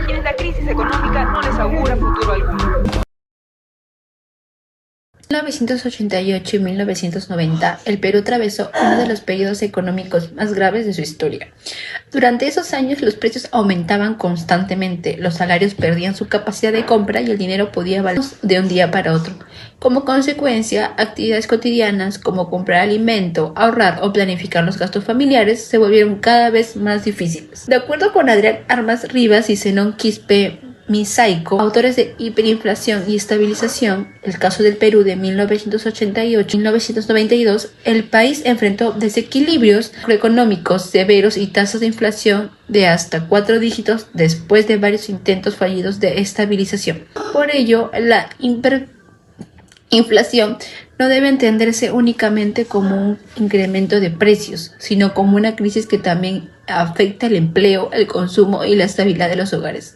Quienes la crisis económica no les augura futuro alguno. 1988 y 1990, el Perú atravesó uno de los periodos económicos más graves de su historia. Durante esos años los precios aumentaban constantemente, los salarios perdían su capacidad de compra y el dinero podía valer de un día para otro. Como consecuencia, actividades cotidianas como comprar alimento, ahorrar o planificar los gastos familiares se volvieron cada vez más difíciles. De acuerdo con Adrián Armas Rivas y Zenón Quispe Misaico, autores de Hiperinflación y Estabilización, el caso del Perú de 1988-1992, el país enfrentó desequilibrios macroeconómicos severos y tasas de inflación de hasta 4 dígitos después de varios intentos fallidos de estabilización. Por ello, la hiperinflación no debe entenderse únicamente como un incremento de precios, sino como una crisis que también afecta el empleo, el consumo y la estabilidad de los hogares.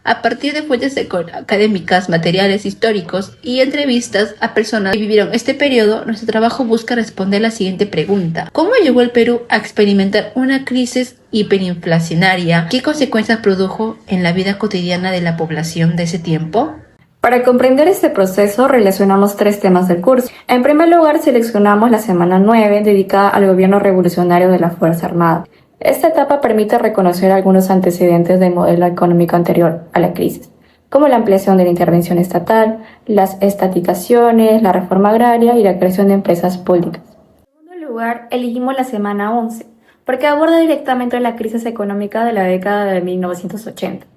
A partir de fuentes académicas, materiales históricos y entrevistas a personas que vivieron este periodo, nuestro trabajo busca responder la siguiente pregunta. ¿Cómo llegó el Perú a experimentar una crisis hiperinflacionaria? ¿Qué consecuencias produjo en la vida cotidiana de la población de ese tiempo? Para comprender este proceso, relacionamos 3 temas del curso. En primer lugar, seleccionamos la semana 9, dedicada al gobierno revolucionario de la Fuerza Armada. Esta etapa permite reconocer algunos antecedentes del modelo económico anterior a la crisis, como la ampliación de la intervención estatal, las estatizaciones, la reforma agraria y la creación de empresas públicas. En segundo lugar, elegimos la semana 11, porque aborda directamente la crisis económica de la década de 1980.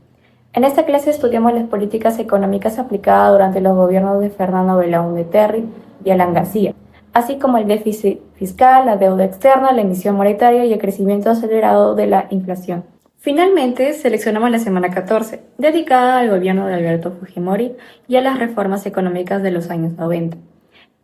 En esta clase estudiamos las políticas económicas aplicadas durante los gobiernos de Fernando Belaúnde Terry y Alan García, así como el déficit fiscal, la deuda externa, la emisión monetaria y el crecimiento acelerado de la inflación. Finalmente, seleccionamos la semana 14, dedicada al gobierno de Alberto Fujimori y a las reformas económicas de los años 90.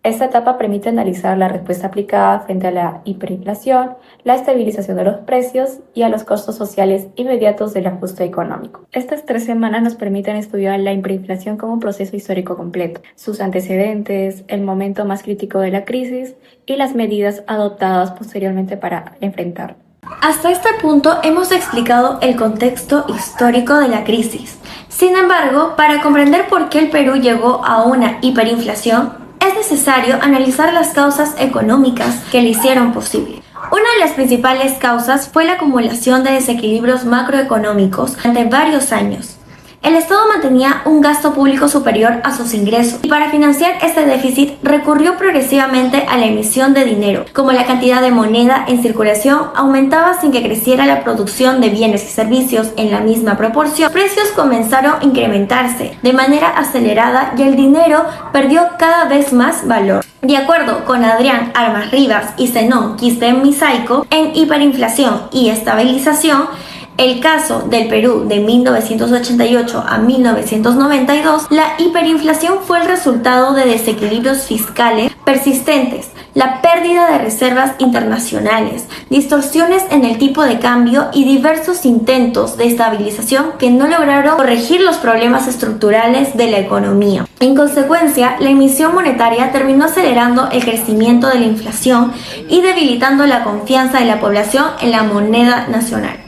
Esta etapa permite analizar la respuesta aplicada frente a la hiperinflación, la estabilización de los precios y a los costos sociales inmediatos del ajuste económico. Estas 3 semanas nos permiten estudiar la hiperinflación como un proceso histórico completo, sus antecedentes, el momento más crítico de la crisis y las medidas adoptadas posteriormente para enfrentarla. Hasta este punto hemos explicado el contexto histórico de la crisis. Sin embargo, para comprender por qué el Perú llegó a una hiperinflación, es necesario analizar las causas económicas que le hicieron posible. Una de las principales causas fue la acumulación de desequilibrios macroeconómicos durante varios años. El Estado mantenía un gasto público superior a sus ingresos y para financiar este déficit recurrió progresivamente a la emisión de dinero. Como la cantidad de moneda en circulación aumentaba sin que creciera la producción de bienes y servicios en la misma proporción, los precios comenzaron a incrementarse de manera acelerada y el dinero perdió cada vez más valor. De acuerdo con Adrián Armas Rivas y Zenón Quispe Misaico, en Hiperinflación y Estabilización, el caso del Perú de 1988 a 1992, la hiperinflación fue el resultado de desequilibrios fiscales persistentes, la pérdida de reservas internacionales, distorsiones en el tipo de cambio y diversos intentos de estabilización que no lograron corregir los problemas estructurales de la economía. En consecuencia, la emisión monetaria terminó acelerando el crecimiento de la inflación y debilitando la confianza de la población en la moneda nacional.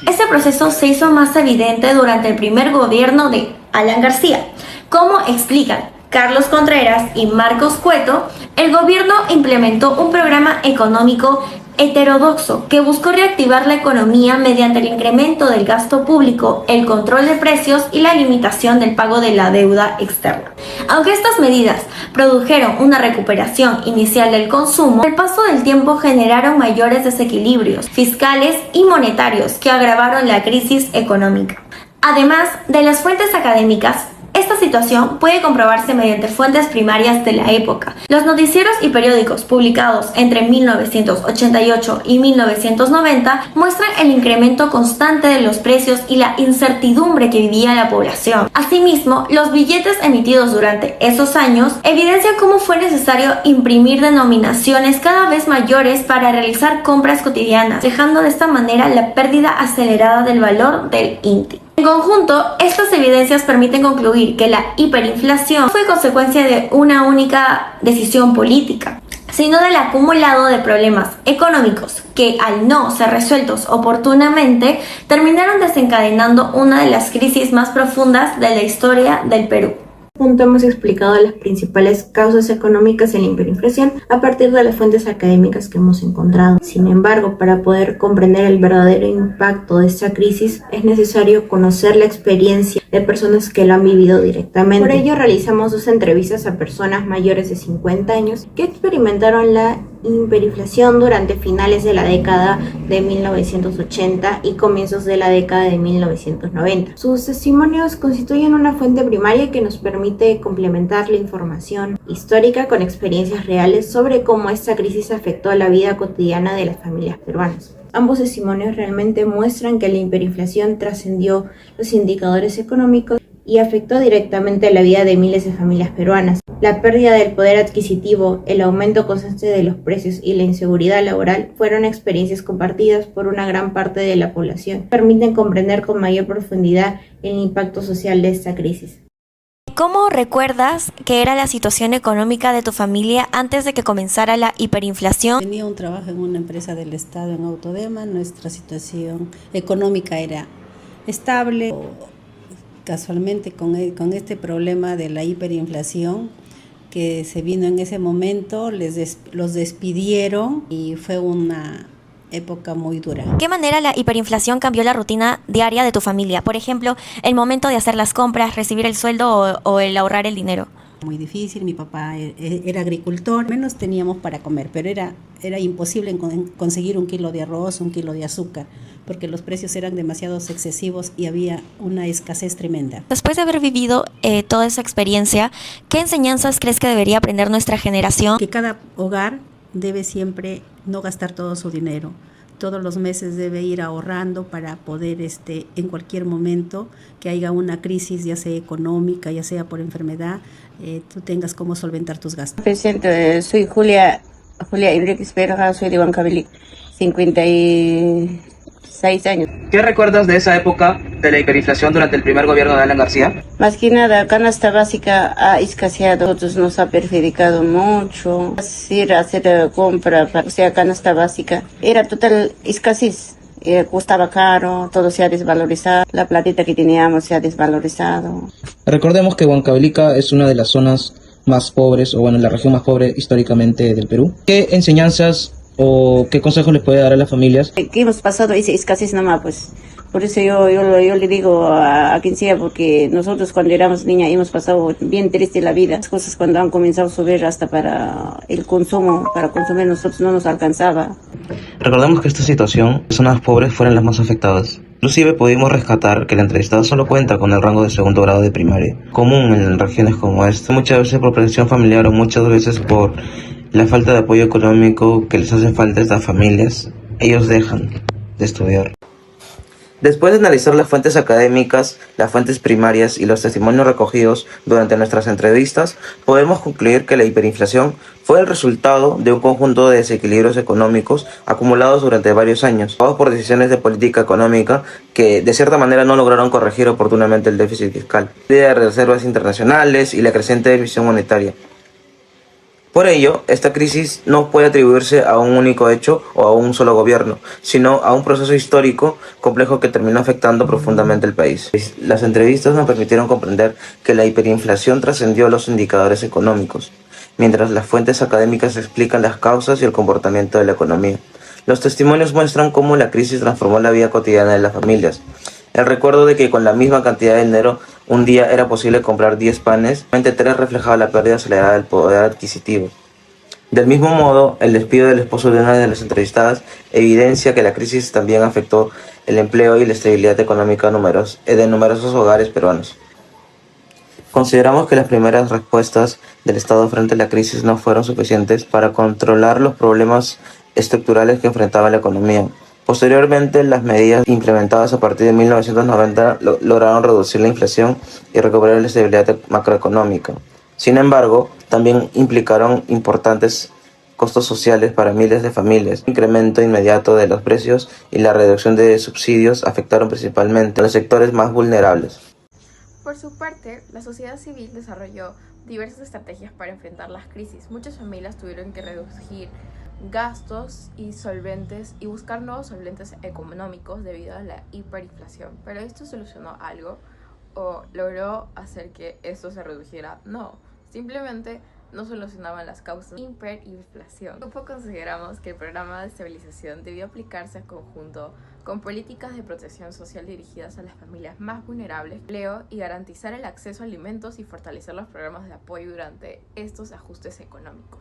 Este proceso se hizo más evidente durante el primer gobierno de Alan García. Como explican Carlos Contreras y Marcos Cueto, el gobierno implementó un programa económico heterodoxo que buscó reactivar la economía mediante el incremento del gasto público, el control de precios y la limitación del pago de la deuda externa. Aunque estas medidas produjeron una recuperación inicial del consumo, el paso del tiempo generaron mayores desequilibrios fiscales y monetarios que agravaron la crisis económica. Además de las fuentes académicas, esta situación puede comprobarse mediante fuentes primarias de la época. Los noticieros y periódicos publicados entre 1988 y 1990 muestran el incremento constante de los precios y la incertidumbre que vivía la población. Asimismo, los billetes emitidos durante esos años evidencian cómo fue necesario imprimir denominaciones cada vez mayores para realizar compras cotidianas, dejando de esta manera la pérdida acelerada del valor del INTI. En conjunto, estas evidencias permiten concluir que la hiperinflación fue consecuencia de una única decisión política, sino del acumulado de problemas económicos que, al no ser resueltos oportunamente, terminaron desencadenando una de las crisis más profundas de la historia del Perú. Punto hemos explicado las principales causas económicas en la hiperinflación a partir de las fuentes académicas que hemos encontrado. Sin embargo, para poder comprender el verdadero impacto de esta crisis es necesario conocer la experiencia de personas que lo han vivido directamente. Por ello realizamos 2 entrevistas a personas mayores de 50 años que experimentaron la hiperinflación durante finales de la década de 1980 y comienzos de la década de 1990. Sus testimonios constituyen una fuente primaria que nos permite complementar la información histórica con experiencias reales sobre cómo esta crisis afectó la vida cotidiana de las familias peruanas. Ambos testimonios realmente muestran que la hiperinflación trascendió los indicadores económicos y afectó directamente la vida de miles de familias peruanas. La pérdida del poder adquisitivo, el aumento constante de los precios y la inseguridad laboral fueron experiencias compartidas por una gran parte de la población. Permiten comprender con mayor profundidad el impacto social de esta crisis. ¿Cómo recuerdas que era la situación económica de tu familia antes de que comenzara la hiperinflación? Tenía un trabajo en una empresa del Estado en Autodema. Nuestra situación económica era estable. Casualmente con este problema de la hiperinflación que se vino en ese momento, los despidieron y fue una época muy dura. ¿De qué manera la hiperinflación cambió la rutina diaria de tu familia? Por ejemplo, el momento de hacer las compras, recibir el sueldo o el ahorrar el dinero. Muy difícil, mi papá era agricultor, menos teníamos para comer, pero era imposible conseguir 1 kilo de arroz, 1 kilo de azúcar, porque los precios eran demasiado excesivos y había una escasez tremenda. Después de haber vivido toda esa experiencia, ¿qué enseñanzas crees que debería aprender nuestra generación? Que cada hogar debe siempre no gastar todo su dinero. Todos los meses debe ir ahorrando para poder en cualquier momento que haya una crisis, ya sea económica, ya sea por enfermedad, tú tengas cómo solventar tus gastos. Presidente, soy Julia Enríquez Verga, soy de Huancavelic, 56 años. ¿Qué recuerdas de esa época de la hiperinflación durante el primer gobierno de Alan García? Más que nada, canasta básica ha escaseado, nosotros nos ha perjudicado mucho. Ir a hacer compra, o sea, canasta básica, era total escasez. Costaba caro, todo se ha desvalorizado, la platita que teníamos se ha desvalorizado. Recordemos que Huancavelica es una de las zonas más pobres, o bueno, la región más pobre históricamente del Perú. ¿Qué enseñanzas o qué consejos les puede dar a las familias? Que hemos pasado esa escasez nomás, pues. Por eso yo le digo a quien sea, porque nosotros cuando éramos niñas hemos pasado bien triste la vida. Las cosas cuando han comenzado a subir hasta para el consumo, para consumir nosotros no nos alcanzaba. Recordemos que esta situación, las zonas pobres fueron las más afectadas. Inclusive pudimos rescatar que el entrevistado solo cuenta con el rango de 2º grado de primaria, común en regiones como esta. Muchas veces por presión familiar o muchas veces por la falta de apoyo económico que les hace falta a estas familias, ellos dejan de estudiar. Después de analizar las fuentes académicas, las fuentes primarias y los testimonios recogidos durante nuestras entrevistas, podemos concluir que la hiperinflación fue el resultado de un conjunto de desequilibrios económicos acumulados durante varios años, causados por decisiones de política económica que de cierta manera no lograron corregir oportunamente el déficit fiscal, la pérdida de reservas internacionales y la creciente emisión monetaria. Por ello, esta crisis no puede atribuirse a un único hecho o a un solo gobierno, sino a un proceso histórico complejo que terminó afectando profundamente el país. Las entrevistas nos permitieron comprender que la hiperinflación trascendió los indicadores económicos, mientras las fuentes académicas explican las causas y el comportamiento de la economía. Los testimonios muestran cómo la crisis transformó la vida cotidiana de las familias. El recuerdo de que con la misma cantidad de dinero un día era posible comprar 10 panes, 3 reflejaba la pérdida acelerada del poder adquisitivo. Del mismo modo, el despido del esposo de una de las entrevistadas evidencia que la crisis también afectó el empleo y la estabilidad económica de numerosos hogares peruanos. Consideramos que las primeras respuestas del Estado frente a la crisis no fueron suficientes para controlar los problemas estructurales que enfrentaba la economía. Posteriormente, las medidas implementadas a partir de 1990 lograron reducir la inflación y recuperar la estabilidad macroeconómica. Sin embargo, también implicaron importantes costos sociales para miles de familias. El incremento inmediato de los precios y la reducción de subsidios afectaron principalmente a los sectores más vulnerables. Por su parte, la sociedad civil desarrolló diversas estrategias para enfrentar las crisis. Muchas familias tuvieron que reducir gastos y solventes y buscar nuevos solventes económicos debido a la hiperinflación. ¿Pero esto solucionó algo o logró hacer que esto se redujera? No, simplemente no solucionaban las causas de hiperinflación. En el grupo consideramos que el programa de estabilización debió aplicarse en conjunto con políticas de protección social dirigidas a las familias más vulnerables, empleo y garantizar el acceso a alimentos y fortalecer los programas de apoyo durante estos ajustes económicos.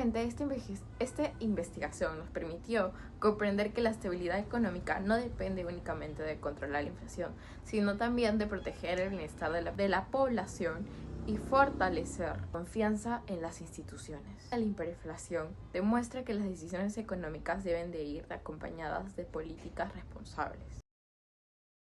Esta investigación nos permitió comprender que la estabilidad económica no depende únicamente de controlar la inflación, sino también de proteger el bienestar de la población y fortalecer confianza en las instituciones. La hiperinflación demuestra que las decisiones económicas deben de ir acompañadas de políticas responsables.